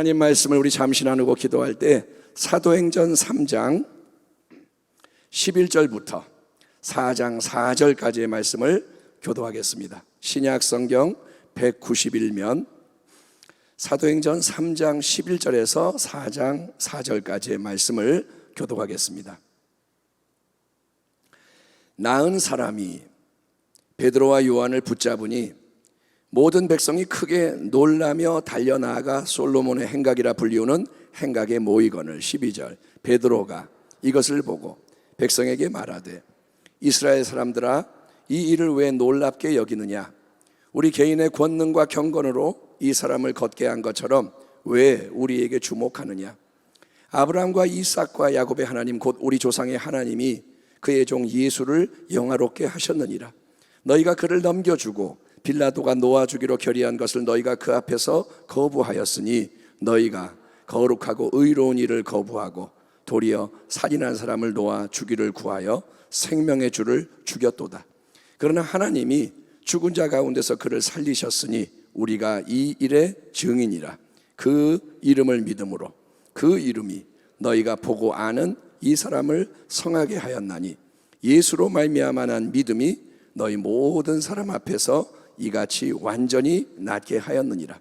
하나님 말씀을 우리 잠시 나누고 기도할 때 사도행전 3장 11절부터 4장 4절까지의 말씀을 교도하겠습니다. 신약 성경 191면 사도행전 3장 11절에서 4장 4절까지의 말씀을 교도하겠습니다. 나은 사람이 베드로와 요한을 붙잡으니 모든 백성이 크게 놀라며 달려나가 솔로몬의 행각이라 불리우는 행각에 모이거늘. 12절 베드로가 이것을 보고 백성에게 말하되 이스라엘 사람들아, 이 일을 왜 놀랍게 여기느냐? 우리 개인의 권능과 경건으로 이 사람을 걷게 한 것처럼 왜 우리에게 주목하느냐? 아브라함과 이삭과 야곱의 하나님 곧 우리 조상의 하나님이 그의 종 예수를 영화롭게 하셨느니라. 너희가 그를 넘겨주고 빌라도가 놓아주기로 결의한 것을 너희가 그 앞에서 거부하였으니 너희가 거룩하고 의로운 일을 거부하고 도리어 살인한 사람을 놓아 주기를 구하여 생명의 주를 죽였도다. 그러나 하나님이 죽은 자 가운데서 그를 살리셨으니 우리가 이 일의 증인이라. 그 이름을 믿음으로 그 이름이 너희가 보고 아는 이 사람을 성하게 하였나니 예수로 말미암아 난 믿음이 너희 모든 사람 앞에서 이같이 완전히 낫게 하였느니라.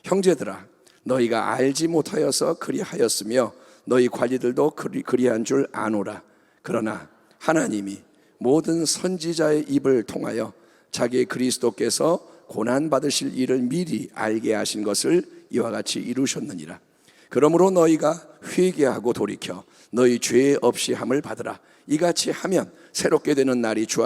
형제들아, 너희가 알지 못하여서 그리하였으며 너희 관리들도 그리한 줄 아노라. 그러나 하나님이 모든 선지자의 입을 통하여 자기 그리스도께서 고난받으실 일을 미리 알게 하신 것을 이와 같이 이루셨느니라. 그러므로 너희가 회개하고 돌이켜 너희 죄 없이 함을 받으라. 이같이 하면 새롭게 되는 날이 주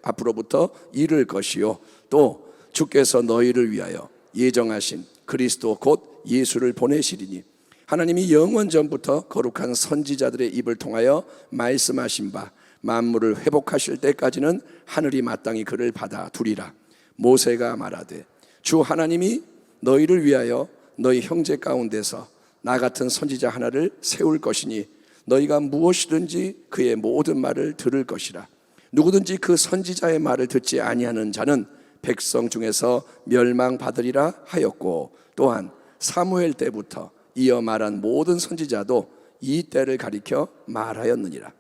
앞으로부터 이를 것이요 또 주께서 너희를 위하여 예정하신 그리스도 곧 예수를 보내시리니 하나님이 영원 전부터 거룩한 선지자들의 입을 통하여 말씀하신 바 만물을 회복하실 때까지는 하늘이 마땅히 그를 받아 두리라. 모세가 말하되 주 하나님이 너희를 위하여 너희 형제 가운데서 나 같은 선지자 하나를 세울 것이니 너희가 무엇이든지 그의 모든 말을 들을 것이라. 누구든지 그 선지자의 말을 듣지 아니하는 자는 백성 중에서 멸망받으리라 하였고 또한 사무엘 때부터 이어 말한 모든 선지자도 이 때를 가리켜 말하였느니라.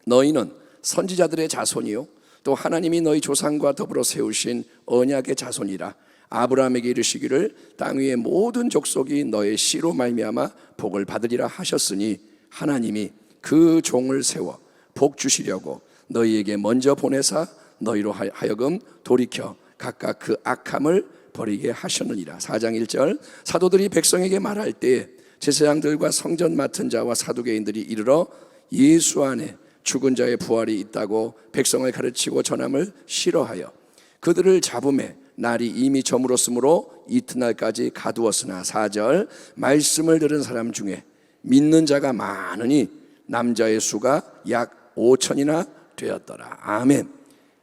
너희는 선지자들의 자손이요 또 하나님이 너희 조상과 더불어 세우신 언약의 자손이라. 아브라함에게 이르시기를 땅 위의 모든 족속이 너의 씨로 말미암아 복을 받으리라 하셨으니 하나님이 그 종을 세워 복 주시려고 너희에게 먼저 보내사 너희로 하여금 돌이켜 각각 그 악함을 버리게 하셨느니라. 4장 1절 사도들이 백성에게 말할 때 제사장들과 성전 맡은 자와 사두개인들이 이르러 예수 안에 죽은 자의 부활이 있다고 백성을 가르치고 전함을 싫어하여 그들을 잡음에 날이 이미 저물었으므로 이튿날까지 가두었으나 4절 말씀을 들은 사람 중에 믿는 자가 많으니 남자의 수가 약 5천이나 되었더라. 아멘.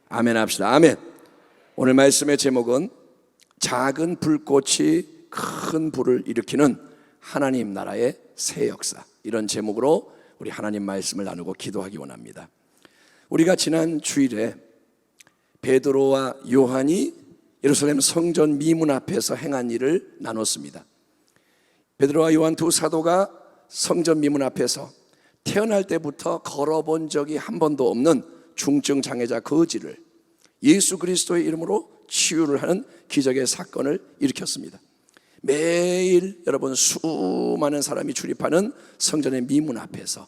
아멘 합시다. 아멘. 오늘 말씀의 제목은 작은 불꽃이 큰 불을 일으키는 하나님 나라의 새 역사, 이런 제목으로 우리 하나님 말씀을 나누고 기도하기 원합니다. 우리가 지난 주일에 베드로와 요한이 예루살렘 성전 미문 앞에서 행한 일을 나눴습니다. 베드로와 요한 두 사도가 성전 미문 앞에서 태어날 때부터 걸어본 적이 한 번도 없는 중증 장애자 거지를 예수 그리스도의 이름으로 치유를 하는 기적의 사건을 일으켰습니다. 매일 여러분 수많은 사람이 출입하는 성전의 미문 앞에서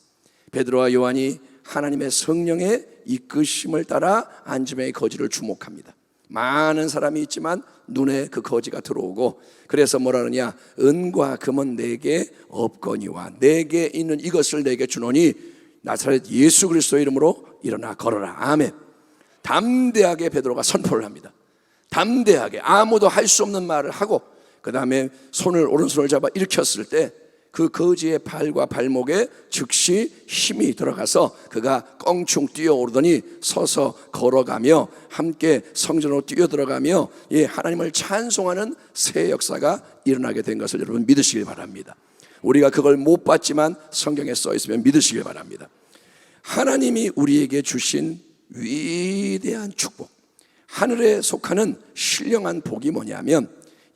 베드로와 요한이 하나님의 성령의 이끄심을 따라 안짐의 거지를 주목합니다. 많은 사람이 있지만 눈에 그 거지가 들어오고 그래서 뭐라 하느냐, 은과 금은 내게 없거니와 내게 있는 이것을 내게 주노니 나사렛 예수 그리스도의 이름으로 일어나 걸어라. 아멘. 담대하게 베드로가 선포를 합니다. 담대하게 아무도 할 수 없는 말을 하고 그 다음에 오른손을 잡아 일으켰을 때 그 거지의 발과 발목에 즉시 힘이 들어가서 그가 껑충 뛰어오르더니 서서 걸어가며 함께 성전으로 뛰어들어가며 하나님을 찬송하는 새 역사가 일어나게 된 것을 여러분 믿으시길 바랍니다. 우리가 그걸 못 봤지만 성경에 써 있으면 믿으시길 바랍니다. 하나님이 우리에게 주신 위대한 축복, 하늘에 속하는 신령한 복이 뭐냐면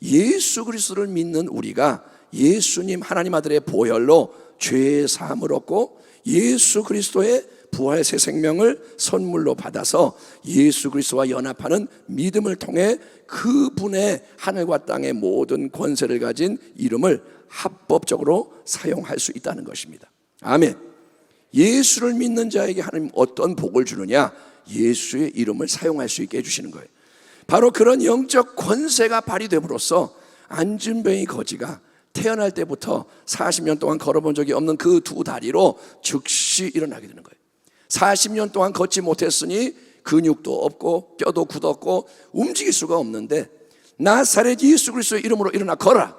예수 그리스도를 믿는 우리가 예수님 하나님 아들의 보혈로 죄의 사함을 얻고 예수 그리스도의 부활 새 생명을 선물로 받아서 예수 그리스도와 연합하는 믿음을 통해 그분의 하늘과 땅의 모든 권세를 가진 이름을 합법적으로 사용할 수 있다는 것입니다. 아멘. 예수를 믿는 자에게 하나님 어떤 복을 주느냐? 예수의 이름을 사용할 수 있게 해주시는 거예요. 바로 그런 영적 권세가 발휘됨으로써 안진뱅이 거지가 태어날 때부터 40년 동안 걸어본 적이 없는 그 두 다리로 즉시 일어나게 되는 거예요. 40년 동안 걷지 못했으니 근육도 없고 뼈도 굳었고 움직일 수가 없는데 나사렛 예수 그리스도의 이름으로 일어나 걸어라.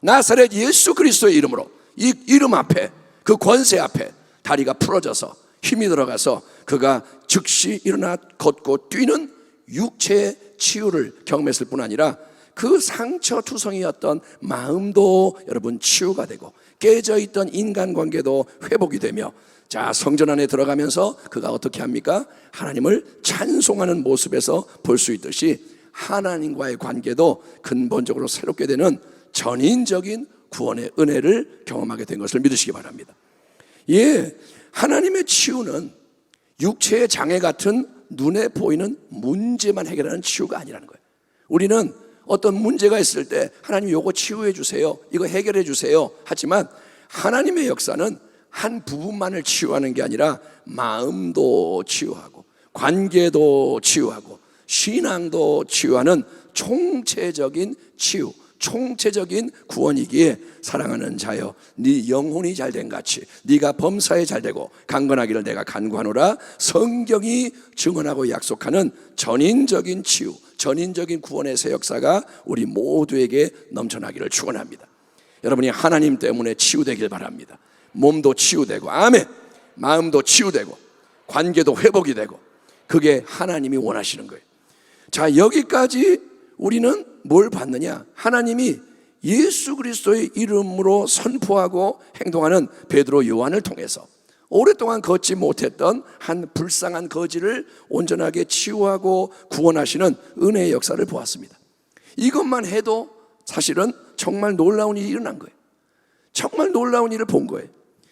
나사렛 예수 그리스도의 이름으로, 이 이름 앞에, 그 권세 앞에 다리가 풀어져서 힘이 들어가서 그가 즉시 일어나 걷고 뛰는 육체의 치유를 경험했을 뿐 아니라 그 상처투성이었던 마음도 여러분 치유가 되고 깨져있던 인간관계도 회복이 되며, 자, 성전 안에 들어가면서 그가 어떻게 합니까? 하나님을 찬송하는 모습에서 볼 수 있듯이 하나님과의 관계도 근본적으로 새롭게 되는 전인적인 구원의 은혜를 경험하게 된 것을 믿으시기 바랍니다. 예, 하나님의 치유는 육체의 장애 같은 눈에 보이는 문제만 해결하는 치유가 아니라는 거예요. 우리는 어떤 문제가 있을 때 하나님 요거 치유해 주세요, 이거 해결해 주세요 하지만 하나님의 역사는 한 부분만을 치유하는 게 아니라 마음도 치유하고 관계도 치유하고 신앙도 치유하는 총체적인 치유, 총체적인 구원이기에 사랑하는 자여, 네 영혼이 잘된 같이 네가 범사에 잘되고 강건하기를 내가 간구하노라. 성경이 증언하고 약속하는 전인적인 치유, 전인적인 구원의 새 역사가 우리 모두에게 넘쳐나기를 축원합니다. 여러분이 하나님 때문에 치유되길 바랍니다. 몸도 치유되고, 아멘, 마음도 치유되고 관계도 회복이 되고, 그게 하나님이 원하시는 거예요. 자, 여기까지 우리는 뭘 봤느냐? 하나님이 예수 그리스도의 이름으로 선포하고 행동하는 베드로 요한을 통해서 오랫동안 걷지 못했던 한 불쌍한 거지를 온전하게 치유하고 구원하시는 은혜의 역사를 보았습니다. 이것만 해도 사실은 정말 놀라운 일이 일어난 거예요. 정말 놀라운 일을 본 거예요.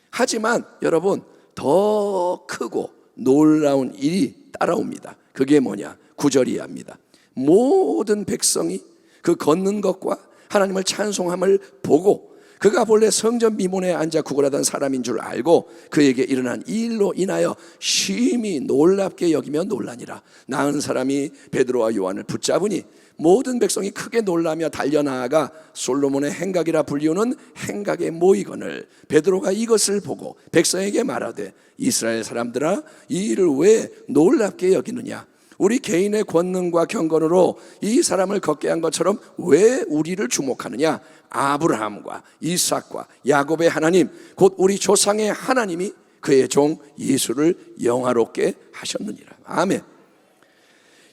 하지만 여러분, 더 크고 놀라운 일이 따라옵니다. 그게 뭐냐? 9절 이하입니다. 모든 백성이 그 걷는 것과 하나님을 찬송함을 보고 그가 본래 성전 미문에 앉아 구걸하던 사람인 줄 알고 그에게 일어난 이 일로 인하여 심히 놀랍게 여기며 놀라니라. 나은 사람이 베드로와 요한을 붙잡으니 모든 백성이 크게 놀라며 달려나아가 솔로몬의 행각이라 불리우는 행각에 모이거늘 베드로가 이것을 보고 백성에게 말하되 이스라엘 사람들아, 이 일을 왜 놀랍게 여기느냐? 우리 개인의 권능과 경건으로 이 사람을 걷게 한 것처럼 왜 우리를 주목하느냐? 아브라함과 이삭과 야곱의 하나님, 곧 우리 조상의 하나님이 그의 종 예수를 영화롭게 하셨느니라. 아멘.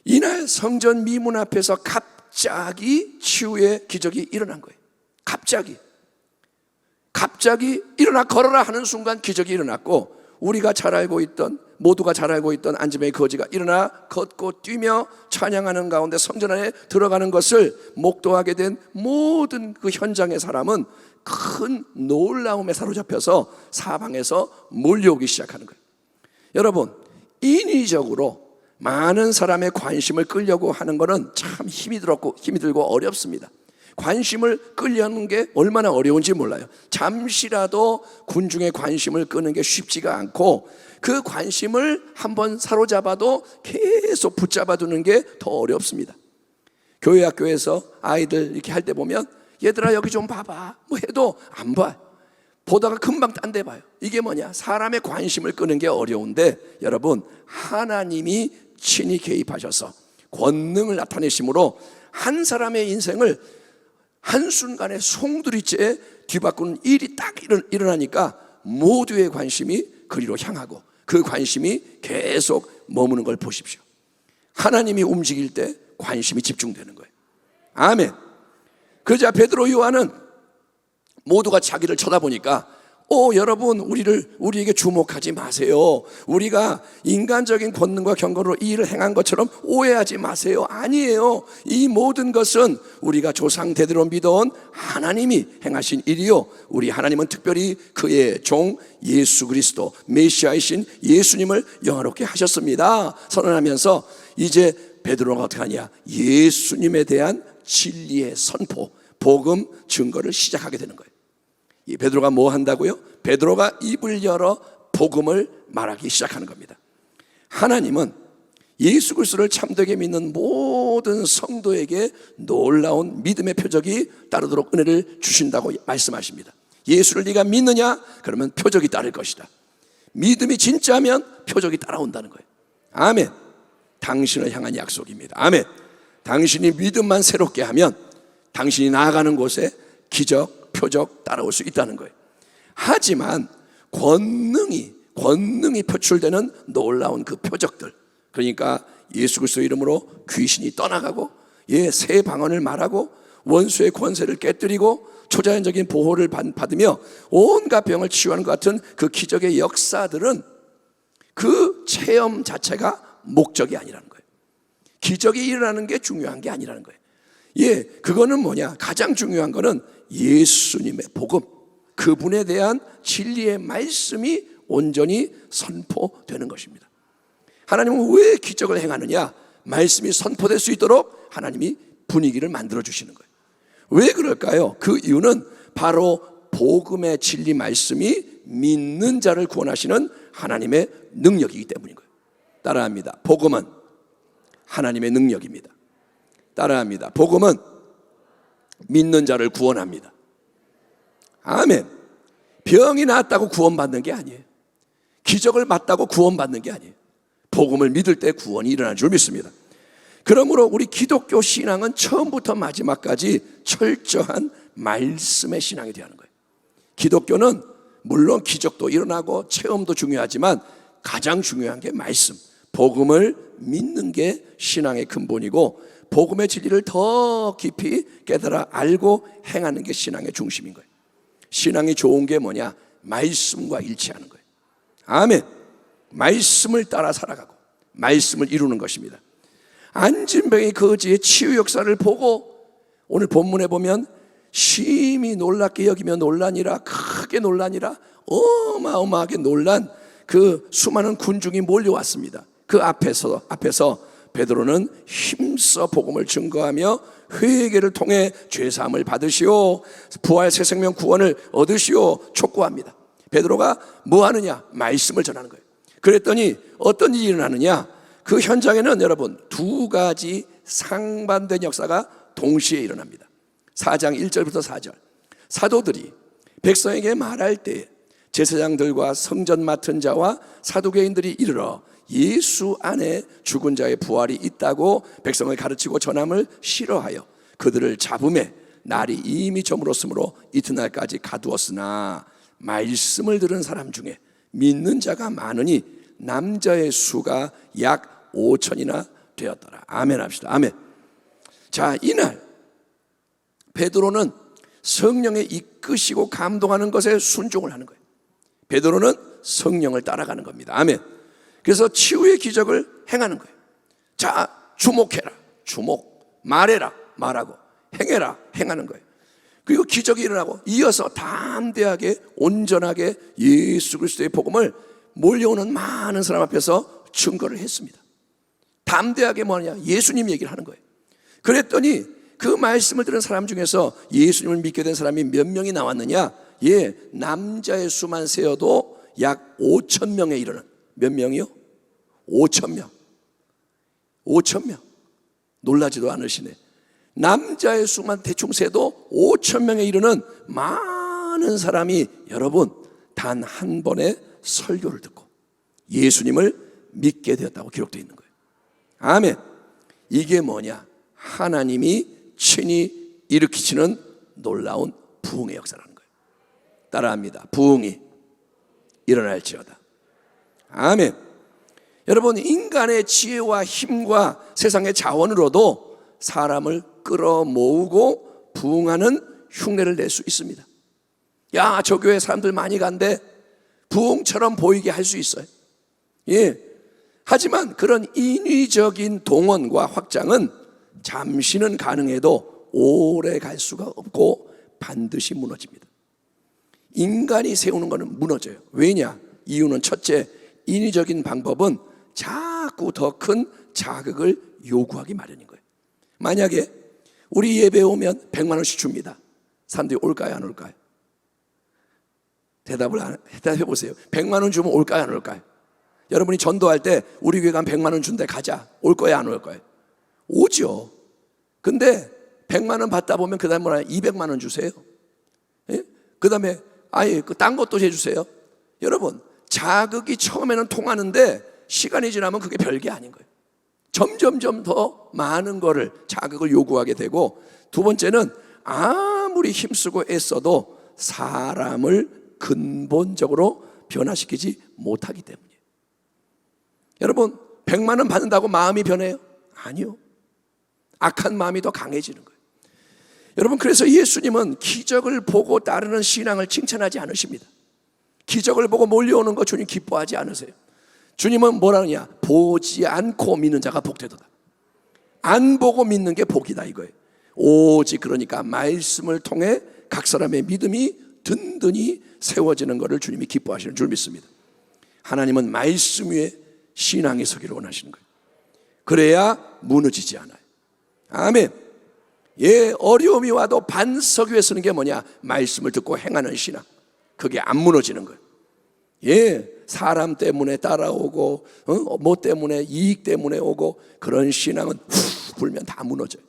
이날 성전 미문 앞에서 갑자기 치유의 기적이 일어난 거예요. 갑자기 일어나 걸어라 하는 순간 기적이 일어났고, 우리가 잘 알고 있던, 모두가 잘 알고 있던 안진뱅이 거지가 일어나 걷고 뛰며 찬양하는 가운데 성전 안에 들어가는 것을 목도하게 된 모든 그 현장의 사람은 큰 놀라움에 사로잡혀서 사방에서 몰려오기 시작하는 거예요. 여러분, 인위적으로 많은 사람의 관심을 끌려고 하는 것은 참 힘이 들고 어렵습니다. 관심을 끌려는 게 얼마나 어려운지 몰라요. 잠시라도 군중의 관심을 끄는 게 쉽지가 않고, 그 관심을 한번 사로잡아도 계속 붙잡아두는 게 더 어렵습니다. 교회 학교에서 아이들 이렇게 할 때 보면 얘들아 여기 좀 봐봐 뭐 해도 안 봐요. 보다가 금방 딴 데 봐요. 이게 뭐냐? 사람의 관심을 끄는 게 어려운데, 여러분, 하나님이 친히 개입하셔서 권능을 나타내심으로 한 사람의 인생을 한순간에 송두리째 뒤바꾸는 일이 딱 일어나니까 모두의 관심이 그리로 향하고 그 관심이 계속 머무는 걸 보십시오. 하나님이 움직일 때 관심이 집중되는 거예요. 아멘. 그러자 베드로 요한은 모두가 자기를 쳐다보니까 여러분, 우리에게 주목하지 마세요. 우리가 인간적인 권능과 경건으로 이 일을 행한 것처럼 오해하지 마세요. 아니에요. 이 모든 것은 우리가 조상 대대로 믿어온 하나님이 행하신 일이요, 우리 하나님은 특별히 그의 종 예수 그리스도 메시아이신 예수님을 영화롭게 하셨습니다 선언하면서 이제 베드로가 어떻게 하냐, 예수님에 대한 진리의 선포, 복음 증거를 시작하게 되는 거예요. 이 베드로가 뭐 한다고요? 베드로가 입을 열어 복음을 말하기 시작하는 겁니다. 하나님은 예수 그리스도를 참되게 믿는 모든 성도에게 놀라운 믿음의 표적이 따르도록 은혜를 주신다고 말씀하십니다. 예수를 네가 믿느냐? 그러면 표적이 따를 것이다. 믿음이 진짜면 표적이 따라온다는 거예요. 아멘. 당신을 향한 약속입니다. 아멘. 당신이 믿음만 새롭게 하면 당신이 나아가는 곳에 기적, 표적 따라올 수 있다는 거예요. 하지만 권능이 표출되는 놀라운 그 표적들, 그러니까 예수 그리스도 이름으로 귀신이 떠나가고, 새 방언을 말하고, 원수의 권세를 깨뜨리고, 초자연적인 보호를 받으며 온갖 병을 치유하는 것 같은 그 기적의 역사들은 그 체험 자체가 목적이 아니라는 거예요. 기적이 일어나는 게 중요한 게 아니라는 거예요. 그거는 뭐냐? 가장 중요한 거는 예수님의 복음, 그분에 대한 진리의 말씀이 온전히 선포되는 것입니다. 하나님은 왜 기적을 행하느냐? 말씀이 선포될 수 있도록 하나님이 분위기를 만들어 주시는 거예요. 왜 그럴까요? 그 이유는 바로 복음의 진리 말씀이 믿는 자를 구원하시는 하나님의 능력이기 때문인 거예요. 따라합니다. 복음은 하나님의 능력입니다. 따라합니다. 복음은 믿는 자를 구원합니다. 아멘. 병이 낫다고 구원받는 게 아니에요. 기적을 봤다고 구원받는 게 아니에요. 복음을 믿을 때 구원이 일어나는 줄 믿습니다. 그러므로 우리 기독교 신앙은 처음부터 마지막까지 철저한 말씀의 신앙이 되어야 하는 거예요. 기독교는 물론 기적도 일어나고 체험도 중요하지만 가장 중요한 게 말씀, 복음을 믿는 게 신앙의 근본이고, 복음의 진리를 더 깊이 깨달아 알고 행하는 게 신앙의 중심인 거예요. 신앙이 좋은 게 뭐냐? 말씀과 일치하는 거예요. 아멘. 말씀을 따라 살아가고 말씀을 이루는 것입니다. 안진병의 거지의 치유 역사를 보고 오늘 본문에 보면 심히 놀랍게 여기며 놀라니라, 크게 놀라니라, 어마어마하게 놀란 그 수많은 군중이 몰려왔습니다. 그 앞에서 베드로는 힘써 복음을 증거하며 회개를 통해 죄사함을 받으시오, 부활 새 생명 구원을 얻으시오 촉구합니다. 베드로가 뭐 하느냐? 말씀을 전하는 거예요. 그랬더니 어떤 일이 일어나느냐? 그 현장에는 여러분 두 가지 상반된 역사가 동시에 일어납니다. 4장 1절부터 4절. 사도들이 백성에게 말할 때 제사장들과 성전 맡은 자와 사두개인들이 이르러 예수 안에 죽은 자의 부활이 있다고 백성을 가르치고 전함을 싫어하여 그들을 잡음에 날이 이미 저물었으므로 이튿날까지 가두었으나 말씀을 들은 사람 중에 믿는 자가 많으니 남자의 수가 약 5천이나 되었더라. 아멘 합시다. 아멘. 자, 이날 베드로는 성령에 이끄시고 감동하는 것에 순종을 하는 거예요. 베드로는 성령을 따라가는 겁니다. 아멘. 그래서 치유의 기적을 행하는 거예요. 자, 주목해라, 주목, 말해라, 말하고, 행해라, 행하는 거예요. 그리고 기적이 일어나고 이어서 담대하게 온전하게 예수 그리스도의 복음을 몰려오는 많은 사람 앞에서 증거를 했습니다. 담대하게 뭐냐? 예수님 얘기를 하는 거예요. 그랬더니 그 말씀을 들은 사람 중에서 예수님을 믿게 된 사람이 몇 명이 나왔느냐? 남자의 수만 세어도 약 5천 명에 이르는, 몇 명이요? 5천 명. 5천 명. 놀라지도 않으시네. 남자의 수만 대충 세도 5천 명에 이르는 많은 사람이 여러분 단 한 번의 설교를 듣고 예수님을 믿게 되었다고 기록되어 있는 거예요. 아멘. 이게 뭐냐? 하나님이 친히 일으키시는 놀라운 부흥의 역사라는 거예요. 따라합니다. 부흥이 일어날지어다. 아멘. 여러분, 인간의 지혜와 힘과 세상의 자원으로도 사람을 끌어모으고 부흥하는 흉내를 낼 수 있습니다. 야, 저 교회 사람들 많이 간대. 부흥처럼 보이게 할 수 있어요. 예. 하지만 그런 인위적인 동원과 확장은 잠시는 가능해도 오래 갈 수가 없고 반드시 무너집니다. 인간이 세우는 것은 무너져요. 왜냐? 이유는 첫째, 인위적인 방법은 자꾸 더 큰 자극을 요구하기 마련인 거예요. 만약에 우리 예배 오면 100만 원씩 줍니다. 사람들이 올까요, 안 올까요? 대답해 보세요. 100만 원 주면 올까요, 안 올까요? 여러분이 전도할 때 우리 교회 가면 100만 원 준대, 가자. 올 거야, 안 올 거야? 오죠. 근데 100만 원 받다 보면 그 다음에 뭐라 200만 원 주세요. 예? 그 다음에 아예 딴 것도 해주세요. 여러분, 자극이 처음에는 통하는데 시간이 지나면 그게 별게 아닌 거예요. 점점점 더 많은 거를 자극을 요구하게 되고, 두 번째는 아무리 힘쓰고 애써도 사람을 근본적으로 변화시키지 못하기 때문이에요. 여러분, 100만 원 받는다고 마음이 변해요? 아니요. 악한 마음이 더 강해지는 거예요. 여러분, 그래서 예수님은 기적을 보고 따르는 신앙을 칭찬하지 않으십니다. 기적을 보고 몰려오는 거 주님 기뻐하지 않으세요. 주님은 뭐라느냐? 보지 않고 믿는 자가 복되도다. 안 보고 믿는 게 복이다 이거예요. 오직 그러니까 말씀을 통해 각 사람의 믿음이 든든히 세워지는 것을 주님이 기뻐하시는 줄 믿습니다. 하나님은 말씀 위에 신앙이 서기를 원하시는 거예요. 그래야 무너지지 않아요. 아멘. 예, 어려움이 와도 반석 위에 서는 게 뭐냐? 말씀을 듣고 행하는 신앙. 그게 안 무너지는 거예요. 예, 사람 때문에 따라오고 뭐 때문에 이익 때문에 오고 그런 신앙은 후 불면 다 무너져요.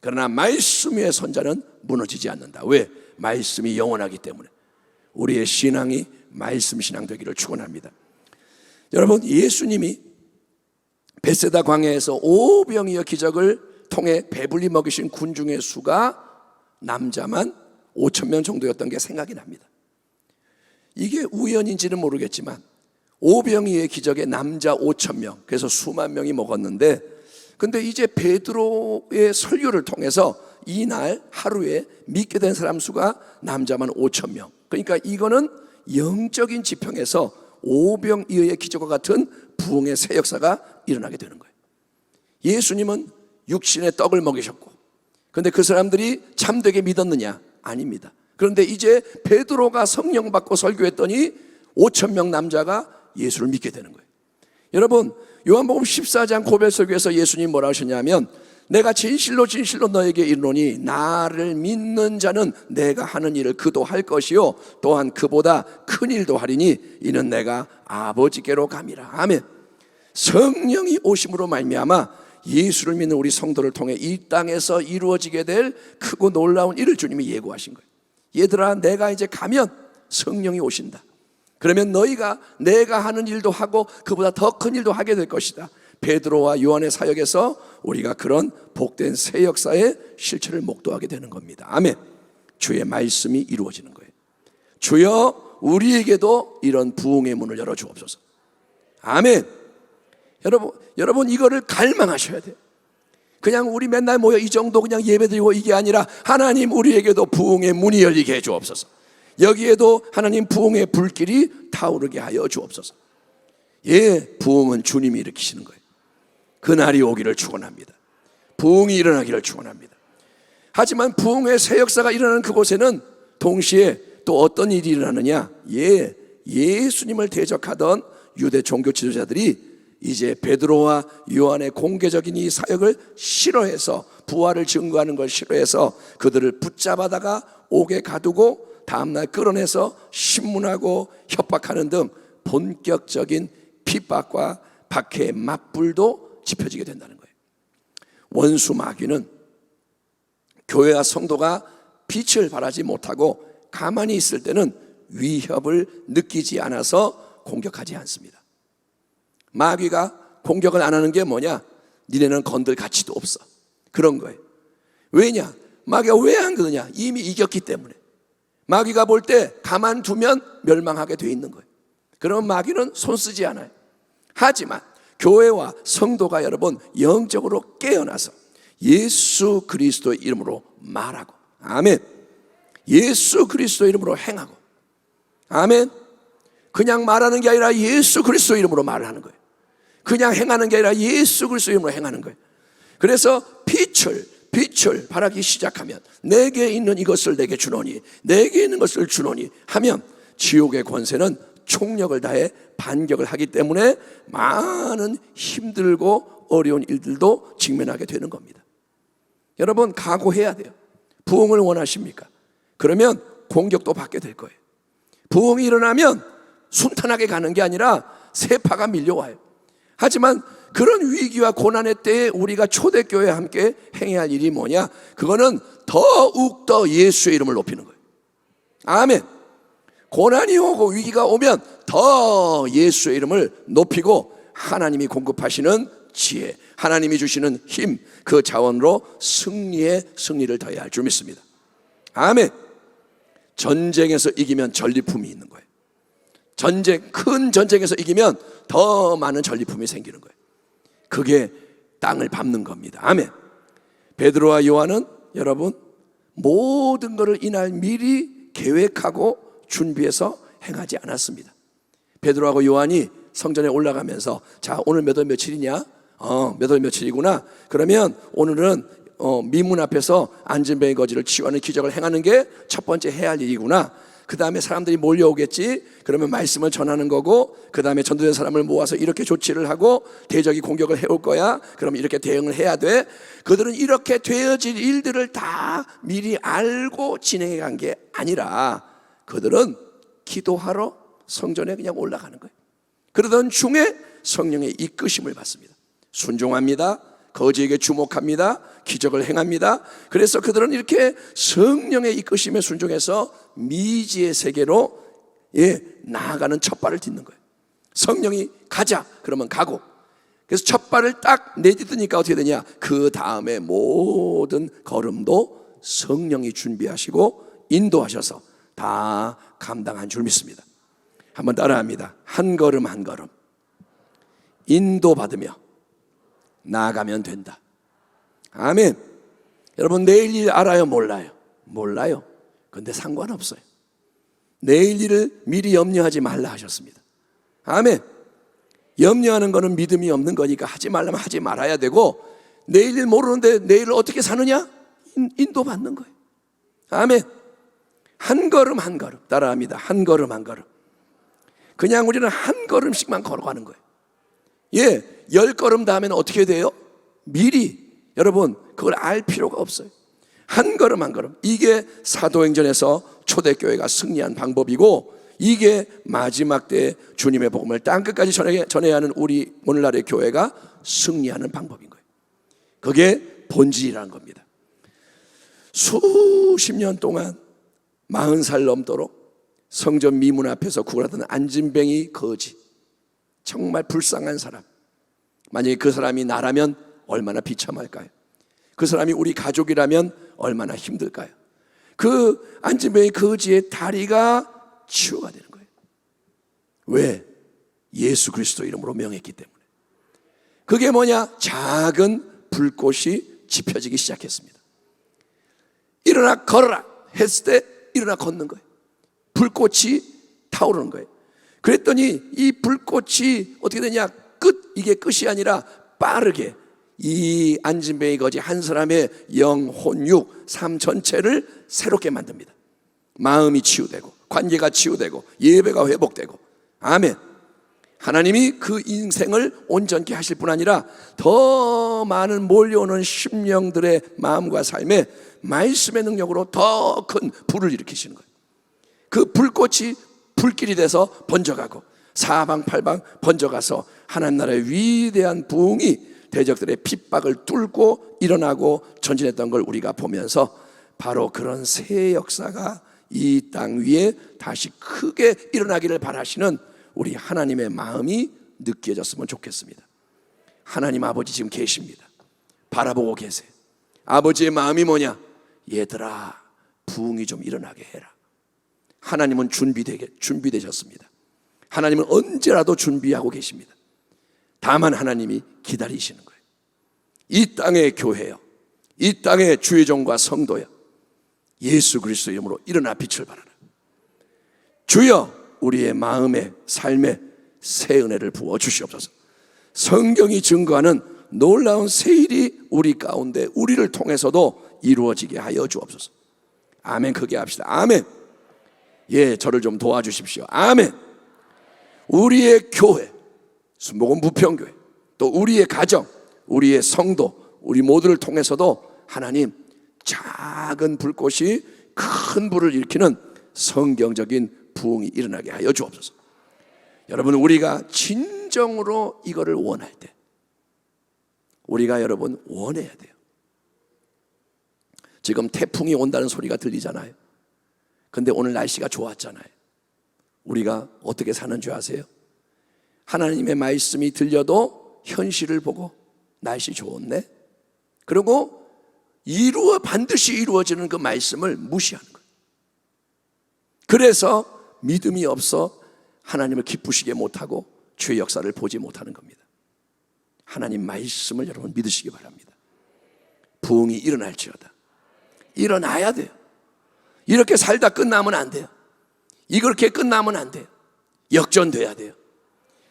그러나 말씀 위에 선 자는 무너지지 않는다. 왜? 말씀이 영원하기 때문에. 우리의 신앙이 말씀 신앙 되기를 축원합니다. 여러분, 예수님이 벳세다 광야에서 오병이어 기적을 통해 배불리 먹이신 군중의 수가 남자만 5,000명 정도였던 게 생각이 납니다. 이게 우연인지는 모르겠지만 오병이어의 기적에 남자 5,000명, 그래서 수만 명이 먹었는데, 근데 이제 베드로의 설교를 통해서 이날 하루에 믿게 된 사람 수가 남자만 5,000명. 그러니까 이거는 영적인 지평에서 오병이어의 기적과 같은 부흥의 새 역사가 일어나게 되는 거예요. 예수님은 육신의 떡을 먹이셨고, 그런데 그 사람들이 참되게 믿었느냐? 아닙니다. 그런데 이제 베드로가 성령 받고 설교했더니 5,000명 남자가 예수를 믿게 되는 거예요. 여러분, 요한복음 14장 고별설교에서 예수님이 뭐라 하셨냐면, 내가 진실로 진실로 너에게 이르노니 나를 믿는 자는 내가 하는 일을 그도 할 것이요 또한 그보다 큰 일도 하리니 이는 내가 아버지께로 감이라. 아멘. 성령이 오심으로 말미암아 예수를 믿는 우리 성도를 통해 이 땅에서 이루어지게 될 크고 놀라운 일을 주님이 예고하신 거예요. 얘들아, 내가 이제 가면 성령이 오신다. 그러면 너희가 내가 하는 일도 하고 그보다 더 큰 일도 하게 될 것이다. 베드로와 요한의 사역에서 우리가 그런 복된 새 역사의 실체를 목도하게 되는 겁니다. 아멘. 주의 말씀이 이루어지는 거예요. 주여, 우리에게도 이런 부흥의 문을 열어주옵소서. 아멘. 여러분 이거를 갈망하셔야 돼요. 그냥 우리 맨날 모여 이 정도 그냥 예배드리고 이게 아니라, 하나님 우리에게도 부흥의 문이 열리게 해 주옵소서. 여기에도 하나님 부흥의 불길이 타오르게 하여 주옵소서. 예, 부흥은 주님이 일으키시는 거예요. 그날이 오기를 축원합니다. 부흥이 일어나기를 축원합니다. 하지만 부흥의 새 역사가 일어나는 그곳에는 동시에 또 어떤 일이 일어나느냐? 예수님을 대적하던 유대 종교 지도자들이 이제 베드로와 요한의 공개적인 이 사역을 싫어해서, 부활을 증거하는 걸 싫어해서 그들을 붙잡아다가 옥에 가두고 다음날 끌어내서 신문하고 협박하는 등 본격적인 핍박과 박해의 맞불도 짚어지게 된다는 거예요. 원수 마귀는 교회와 성도가 빛을 발하지 못하고 가만히 있을 때는 위협을 느끼지 않아서 공격하지 않습니다. 마귀가 공격을 안 하는 게 뭐냐? 니네는 건들 가치도 없어. 그런 거예요. 왜냐? 마귀가 왜 안 그러냐? 이미 이겼기 때문에. 마귀가 볼 때 가만두면 멸망하게 돼 있는 거예요. 그러면 마귀는 손 쓰지 않아요. 하지만 교회와 성도가 여러분 영적으로 깨어나서 예수 그리스도의 이름으로 말하고, 아멘. 예수 그리스도 이름으로 행하고, 아멘. 그냥 말하는 게 아니라 예수 그리스도 이름으로 말을 하는 거예요. 그냥 행하는 게 아니라 예수 그리스도 이름으로 행하는 거예요. 그래서 빛을 발하기 시작하면 내게 있는 이것을 내게 주노니, 내게 있는 것을 주노니 하면 지옥의 권세는 총력을 다해 반격을 하기 때문에 많은 힘들고 어려운 일들도 직면하게 되는 겁니다. 여러분, 각오해야 돼요. 부흥을 원하십니까? 그러면 공격도 받게 될 거예요. 부흥이 일어나면 순탄하게 가는 게 아니라 세파가 밀려와요. 하지만 그런 위기와 고난의 때에 우리가 초대교회와 함께 행해야 할 일이 뭐냐? 그거는 더욱더 예수의 이름을 높이는 거예요. 아멘. 고난이 오고 위기가 오면 더 예수의 이름을 높이고 하나님이 공급하시는 지혜, 하나님이 주시는 힘, 그 자원으로 승리를 더해야 할 줄 믿습니다. 아멘. 전쟁에서 이기면 전리품이 있는 거예요. 큰 전쟁에서 이기면 더 많은 전리품이 생기는 거예요. 그게 땅을 밟는 겁니다. 아멘. 베드로와 요한은 여러분 모든 것을 이날 미리 계획하고 준비해서 행하지 않았습니다. 베드로하고 요한이 성전에 올라가면서 자, 오늘 몇 월 며칠이냐? 몇 월 며칠이구나. 그러면 오늘은 미문 앞에서 안진뱅이 거지를 치유하는 기적을 행하는 게 첫 번째 해야 할 일이구나. 그 다음에 사람들이 몰려오겠지. 그러면 말씀을 전하는 거고, 그 다음에 전도된 사람을 모아서 이렇게 조치를 하고 대적이 공격을 해올 거야. 그러면 이렇게 대응을 해야 돼. 그들은 이렇게 되어질 일들을 다 미리 알고 진행해 간 게 아니라 그들은 기도하러 성전에 그냥 올라가는 거예요. 그러던 중에 성령의 이끄심을 받습니다. 순종합니다. 거지에게 주목합니다. 기적을 행합니다. 그래서 그들은 이렇게 성령의 이끄심에 순종해서 미지의 세계로 나아가는 첫 발을 딛는 거예요. 성령이 가자 그러면 가고, 그래서 첫 발을 딱 내딛으니까 어떻게 되냐? 그 다음에 모든 걸음도 성령이 준비하시고 인도하셔서 다 감당한 줄 믿습니다. 한번 따라합니다. 한 걸음 한 걸음 인도받으며 나아가면 된다. 아멘. 여러분, 내일 일 알아요? 몰라요? 몰라요. 그런데 상관없어요. 내일 일을 미리 염려하지 말라 하셨습니다. 아멘. 염려하는 거는 믿음이 없는 거니까 하지 말라면 하지 말아야 되고, 내일 일 모르는데 내일을 어떻게 사느냐? 인도받는 거예요. 아멘. 한 걸음 한 걸음 따라합니다. 한 걸음 한 걸음. 그냥 우리는 한 걸음씩만 걸어가는 거예요. 10걸음 다음에는 어떻게 돼요? 미리 여러분 그걸 알 필요가 없어요. 한 걸음 한 걸음. 이게 사도행전에서 초대교회가 승리한 방법이고, 이게 마지막 때 주님의 복음을 땅끝까지 전해야 하는 우리 오늘날의 교회가 승리하는 방법인 거예요. 그게 본질이라는 겁니다. 수십 년 동안 40살 넘도록 성전 미문 앞에서 구걸하던 안진뱅이 거지, 정말 불쌍한 사람. 만약에 그 사람이 나라면 얼마나 비참할까요? 그 사람이 우리 가족이라면 얼마나 힘들까요? 그 안진뱅이 거지의 다리가 치유가 되는 거예요. 왜? 예수 그리스도 이름으로 명했기 때문에. 그게 뭐냐? 작은 불꽃이 지펴지기 시작했습니다. 일어나 걸어라 했을 때 일어나 걷는 거예요. 불꽃이 타오르는 거예요. 그랬더니 이 불꽃이 어떻게 되냐? 이게 끝이 아니라 빠르게 이 안진뱅이 거지 한 사람의 영, 혼, 육, 삶 전체를 새롭게 만듭니다. 마음이 치유되고, 관계가 치유되고, 예배가 회복되고. 아멘. 하나님이 그 인생을 온전케 하실 뿐 아니라 더 많은 몰려오는 심령들의 마음과 삶에 말씀의 능력으로 더 큰 불을 일으키시는 거예요. 그 불꽃이 불길이 돼서 번져가고 사방팔방 번져가서 하나님 나라의 위대한 부흥이 대적들의 핍박을 뚫고 일어나고 전진했던 걸 우리가 보면서 바로 그런 새 역사가 이 땅 위에 다시 크게 일어나기를 바라시는 우리 하나님의 마음이 느껴졌으면 좋겠습니다. 하나님 아버지 지금 계십니다. 바라보고 계세요. 아버지의 마음이 뭐냐? 얘들아, 부흥이 좀 일어나게 해라. 하나님은 준비되셨습니다. 하나님은 언제라도 준비하고 계십니다. 다만 하나님이 기다리시는 거예요. 이 땅의 교회요, 이 땅의 주의 종과 성도요, 예수 그리스도 이름으로 일어나 빛을 발하라. 주여 우리의 마음에 삶에 새 은혜를 부어 주시옵소서. 성경이 증거하는 놀라운 새 일이 우리 가운데 우리를 통해서도 이루어지게 하여 주옵소서. 아멘. 크게 합시다. 아멘. 예, 저를 좀 도와주십시오. 아멘. 우리의 교회, 순복음 부평교회, 또 우리의 가정, 우리의 성도, 우리 모두를 통해서도 하나님 작은 불꽃이 큰 불을 일으키는 성경적인 부흥이 일어나게 하여 주옵소서. 여러분, 우리가 진정으로 이거를 원할 때, 우리가 여러분 원해야 돼요. 지금 태풍이 온다는 소리가 들리잖아요. 근데 오늘 날씨가 좋았잖아요. 우리가 어떻게 사는 줄 아세요? 하나님의 말씀이 들려도 현실을 보고 날씨 좋네, 그리고 반드시 이루어지는 그 말씀을 무시하는 거예요. 그래서 믿음이 없어 하나님을 기쁘시게 못하고 주의 역사를 보지 못하는 겁니다. 하나님 말씀을 여러분 믿으시기 바랍니다. 부흥이 일어날지어다. 일어나야 돼요. 이렇게 살다 끝나면 안 돼요. 이렇게 끝나면 안 돼요. 역전돼야 돼요.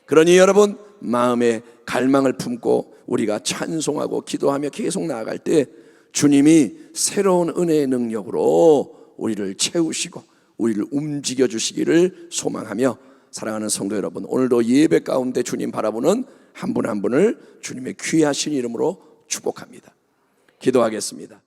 그러니 여러분, 마음에 갈망을 품고 우리가 찬송하고 기도하며 계속 나아갈 때 주님이 새로운 은혜의 능력으로 우리를 채우시고 우리를 움직여 주시기를 소망하며, 사랑하는 성도 여러분, 오늘도 예배 가운데 주님 바라보는 한 분 한 분을 주님의 귀하신 이름으로 축복합니다. 기도하겠습니다.